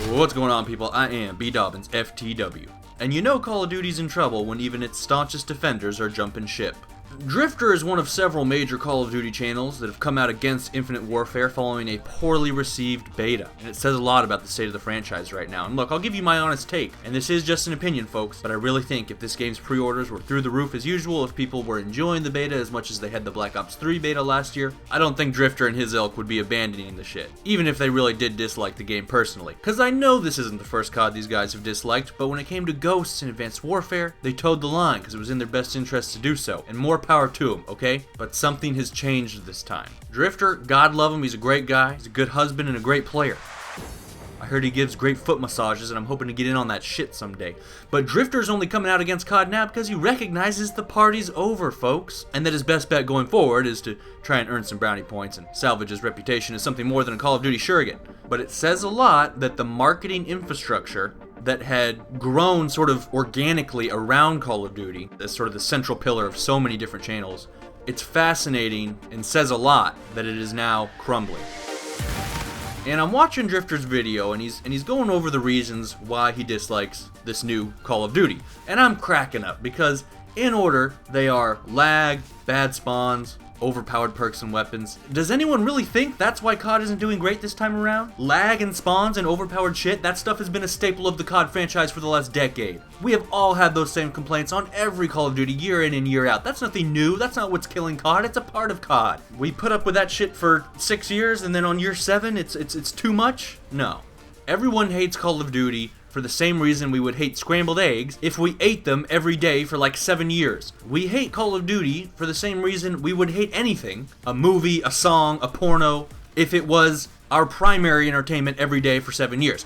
What's going on, people? I am B-Dobbins, FTW. And you know Call of Duty's in trouble when even its staunchest defenders are jumping ship. Drifter is one of several major Call of Duty channels that have come out against Infinite Warfare following a poorly received beta. And it says a lot about the state of the franchise right now. And look, I'll give you my honest take, and this is just an opinion, folks, but I really think if this game's pre-orders were through the roof as usual, if people were enjoying the beta as much as they had the Black Ops 3 beta last year, I don't think Drifter and his ilk would be abandoning the shit, even if they really did dislike the game personally. Cause I know this isn't the first COD these guys have disliked, but when it came to Ghosts and Advanced Warfare, they towed the line because it was in their best interest to do so, and more power to him, okay? But something has changed this time. Drifter, God love him, he's a great guy, he's a good husband and a great player. I heard he gives great foot massages and I'm hoping to get in on that shit someday. But Drifter's only coming out against COD now because he recognizes the party's over, folks. And that his best bet going forward is to try and earn some brownie points and salvage his reputation as something more than a Call of Duty surrogate. But it says a lot that the marketing infrastructure that had grown sort of organically around Call of Duty, as sort of the central pillar of so many different channels, it's fascinating and says a lot that it is now crumbling. And I'm watching Drifter's video and he's going over the reasons why he dislikes this new Call of Duty. And I'm cracking up because in order they are lag, bad spawns, overpowered perks and weapons. Does anyone really think that's why COD isn't doing great this time around? Lag and spawns and overpowered shit, that stuff has been a staple of the COD franchise for the last decade. We have all had those same complaints on every Call of Duty year in and year out. That's nothing new, that's not what's killing COD, it's a part of COD. We put up with that shit for 6 years and then on year 7 it's too much? No. Everyone hates Call of Duty for the same reason we would hate scrambled eggs if we ate them every day for like 7 years. We hate Call of Duty for the same reason we would hate anything, a movie, a song, a porno, if it was our primary entertainment every day for 7 years.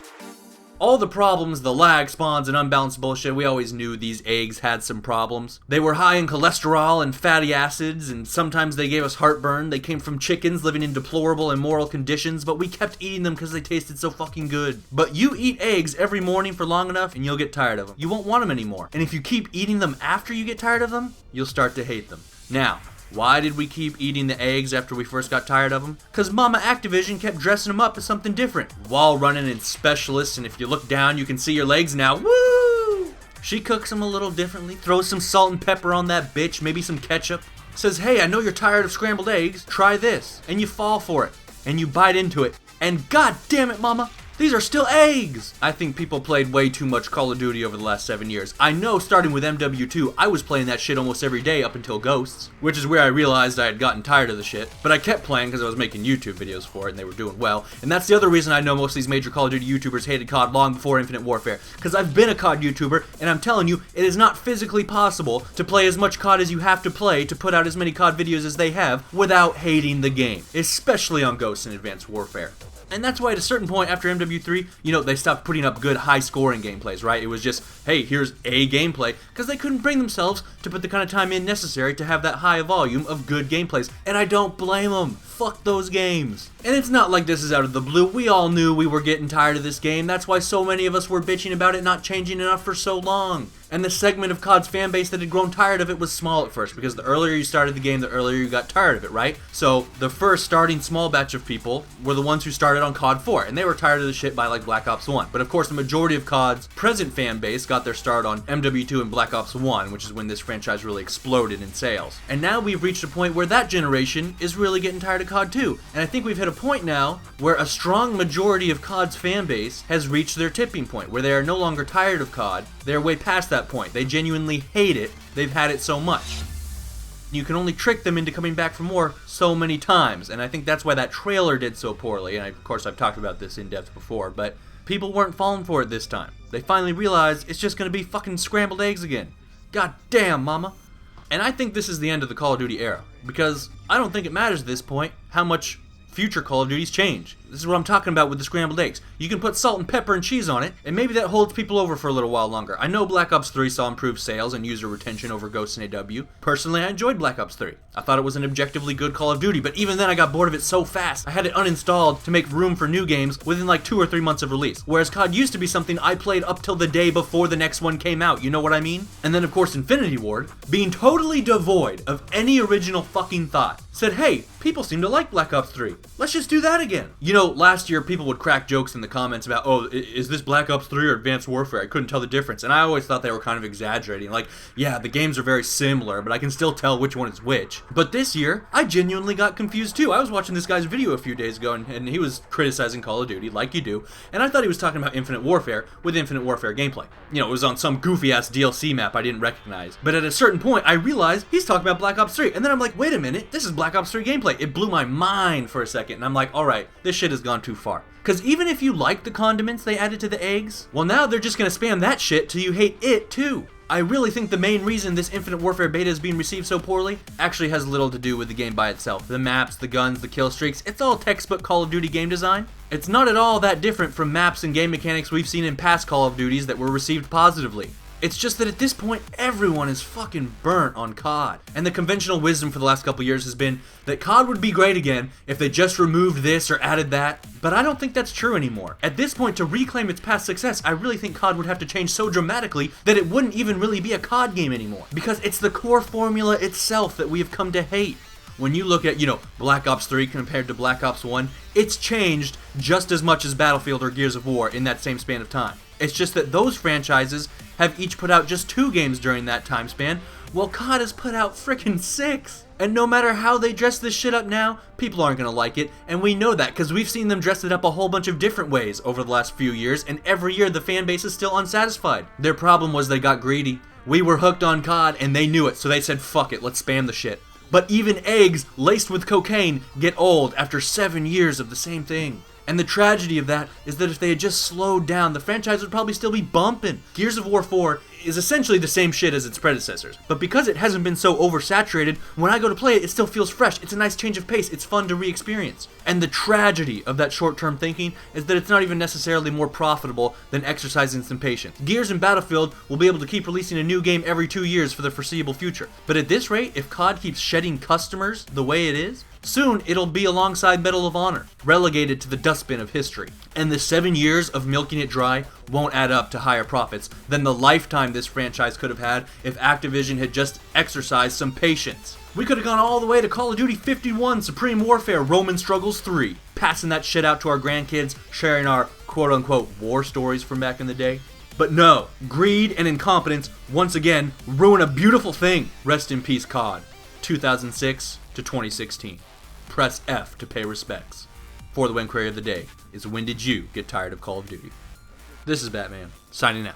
All the problems, the lag, spawns, and unbalanced bullshit, we always knew these eggs had some problems. They were high in cholesterol and fatty acids, and sometimes they gave us heartburn. They came from chickens living in deplorable, immoral conditions, but we kept eating them because they tasted so fucking good. But you eat eggs every morning for long enough, and you'll get tired of them. You won't want them anymore. And if you keep eating them after you get tired of them, you'll start to hate them. Now, why did we keep eating the eggs after we first got tired of them? Cause Mama Activision kept dressing them up as something different. Wall running and specialists, and if you look down, you can see your legs now. Woo! She cooks them a little differently, throws some salt and pepper on that bitch, maybe some ketchup. Says, hey, I know you're tired of scrambled eggs, try this. And you fall for it, and you bite into it. And god damn it, Mama, these are still eggs! I think people played way too much Call of Duty over the last 7 years. I know, starting with MW2, I was playing that shit almost every day up until Ghosts, which is where I realized I had gotten tired of the shit. But I kept playing because I was making YouTube videos for it and they were doing well. And that's the other reason I know most of these major Call of Duty YouTubers hated COD long before Infinite Warfare. Because I've been a COD YouTuber, and I'm telling you, it is not physically possible to play as much COD as you have to play to put out as many COD videos as they have without hating the game. Especially on Ghosts and Advanced Warfare. And that's why at a certain point after MW3, you know, they stopped putting up good high-scoring gameplays, right? It was just, hey, here's a gameplay, because they couldn't bring themselves to put the kind of time in necessary to have that high volume of good gameplays. And I don't blame them. Fuck those games. And it's not like this is out of the blue. We all knew we were getting tired of this game. That's why so many of us were bitching about it not changing enough for so long. And the segment of COD's fan base that had grown tired of it was small at first, because the earlier you started the game, the earlier you got tired of it, right? So the first starting small batch of people were the ones who started on COD 4, and they were tired of the shit by like Black Ops 1. But of course, the majority of COD's present fan base got their start on MW2 and Black Ops 1, which is when this franchise really exploded in sales. And now we've reached a point where that generation is really getting tired of COD 2. And I think we've hit a point now where a strong majority of COD's fan base has reached their tipping point, where they are no longer tired of COD. They're way past that point. They genuinely hate it. They've had it so much. You can only trick them into coming back for more so many times, and I think that's why that trailer did so poorly, and of course I've talked about this in depth before, but people weren't falling for it this time. They finally realized it's just gonna be fucking scrambled eggs again. God damn, Mama. And I think this is the end of the Call of Duty era, because I don't think it matters at this point how much future Call of Duties change. This is what I'm talking about with the scrambled eggs. You can put salt and pepper and cheese on it, and maybe that holds people over for a little while longer. I know Black Ops 3 saw improved sales and user retention over Ghosts and AW. Personally, I enjoyed Black Ops 3. I thought it was an objectively good Call of Duty, but even then I got bored of it so fast, I had it uninstalled to make room for new games within like 2 or 3 months of release. Whereas COD used to be something I played up till the day before the next one came out, you know what I mean? And then of course Infinity Ward, being totally devoid of any original fucking thought, said, hey, people seem to like Black Ops 3. Let's just do that again. You know, last year people would crack jokes in the comments about, oh, is this Black Ops 3 or Advanced Warfare? I couldn't tell the difference. And I always thought they were kind of exaggerating. Like, yeah, the games are very similar, but I can still tell which one is which. But this year, I genuinely got confused too. I was watching this guy's video a few days ago, and he was criticizing Call of Duty, like you do, and I thought he was talking about Infinite Warfare with Infinite Warfare gameplay. You know, it was on some goofy-ass DLC map I didn't recognize. But at a certain point, I realized he's talking about Black Ops 3, and then I'm like, wait a minute, this is Black Ops 3 gameplay. It blew my mind for a second, and I'm like, alright, this shit has gone too far. Because even if you like the condiments they added to the eggs, well now they're just gonna spam that shit till you hate it too. I really think the main reason this Infinite Warfare beta is being received so poorly actually has little to do with the game by itself. The maps, the guns, the kill streaks, it's all textbook Call of Duty game design. It's not at all that different from maps and game mechanics we've seen in past Call of Duties that were received positively. It's just that at this point, everyone is fucking burnt on COD. And the conventional wisdom for the last couple years has been that COD would be great again if they just removed this or added that. But I don't think that's true anymore. At this point, to reclaim its past success, I really think COD would have to change so dramatically that it wouldn't even really be a COD game anymore. Because it's the core formula itself that we have come to hate. When you look at, Black Ops 3 compared to Black Ops 1, it's changed just as much as Battlefield or Gears of War in that same span of time. It's just that those franchises have each put out just 2 games during that time span, while COD has put out frickin' 6. And no matter how they dress this shit up now, people aren't gonna like it, and we know that because we've seen them dress it up a whole bunch of different ways over the last few years, and every year the fan base is still unsatisfied. Their problem was they got greedy. We were hooked on COD, and they knew it, so they said, fuck it, let's spam the shit. But even eggs laced with cocaine get old after 7 years of the same thing. And the tragedy of that is that if they had just slowed down, the franchise would probably still be bumping. Gears of War 4 is essentially the same shit as its predecessors, but because it hasn't been so oversaturated, when I go to play it, it still feels fresh. It's a nice change of pace. It's fun to re-experience. And the tragedy of that short-term thinking is that it's not even necessarily more profitable than exercising some patience. Gears and Battlefield will be able to keep releasing a new game every 2 years for the foreseeable future. But at this rate, if COD keeps shedding customers the way it is, soon it'll be alongside Medal of Honor, relegated to the dustbin of history. And the 7 years of milking it dry won't add up to higher profits than the lifetime this franchise could have had if Activision had just exercised some patience. We could have gone all the way to Call of Duty 51, Supreme Warfare, Roman Struggles 3, passing that shit out to our grandkids, sharing our quote-unquote war stories from back in the day. But no, greed and incompetence once again ruin a beautiful thing. Rest in peace, COD. 2006 to 2016. Press F to pay respects. For the Win Query of the Day is, when did you get tired of Call of Duty? This is Batman, signing out.